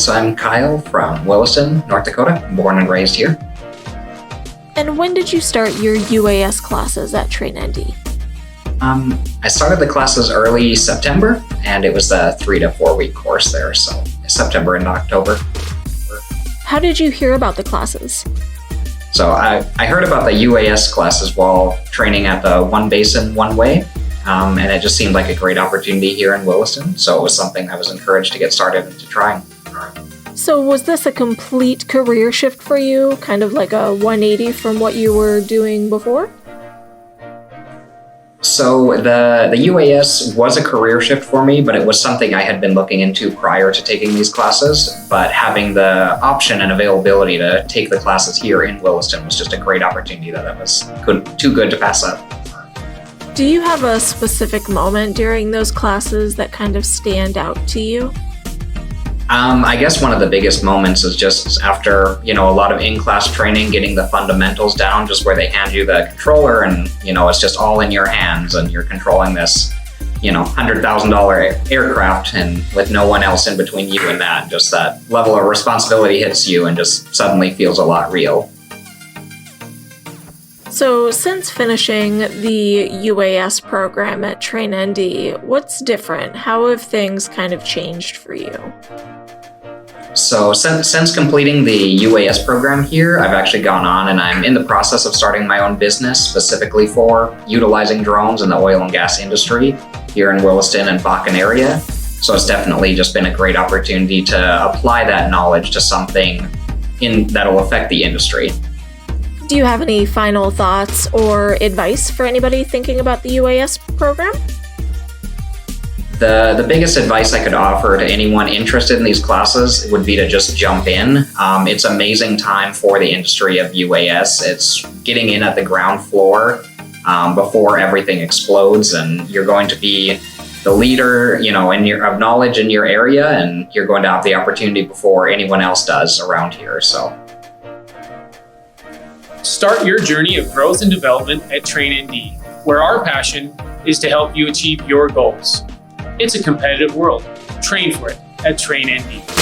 so I'm Kyle from Williston, North Dakota, born and raised here. And when did you start your UAS classes at TrainND? I started the classes early September, and it was a 3 to 4 week course there, so September and October. How did you hear about the classes? So I heard about the UAS classes while training at the One Basin, One Way, and it just seemed like a great opportunity here in Williston, so it was something I was encouraged to get started into trying. So was this a complete career shift for you, kind of like a 180 from what you were doing before? So the UAS was a career shift for me, but it was something I had been looking into prior to taking these classes. But having the option and availability to take the classes here in Williston was just a great opportunity that was too good to pass up. Do you have a specific moment during those classes that kind of stand out to you? I guess one of the biggest moments is just after, a lot of in-class training, getting the fundamentals down, just where they hand you the controller and, it's just all in your hands and you're controlling this, $100,000 aircraft and with no one else in between you and that, just that level of responsibility hits you and just suddenly feels a lot real. So since finishing the UAS program at TrainND, what's different? How have things kind of changed for you? So since completing the UAS program here, I've actually gone on and I'm in the process of starting my own business specifically for utilizing drones in the oil and gas industry here in Williston and Bakken area. So it's definitely just been a great opportunity to apply that knowledge to something that'll affect the industry. Do you have any final thoughts or advice for anybody thinking about the UAS program? The biggest advice I could offer to anyone interested in these classes would be to just jump in. It's an amazing time for the industry of UAS. It's getting in at the ground floor before everything explodes, and you're going to be the leader, of knowledge in your area, and you're going to have the opportunity before anyone else does around here. So, start your journey of growth and development at TrainND, where our passion is to help you achieve your goals. It's a competitive world. Train for it at TrainND.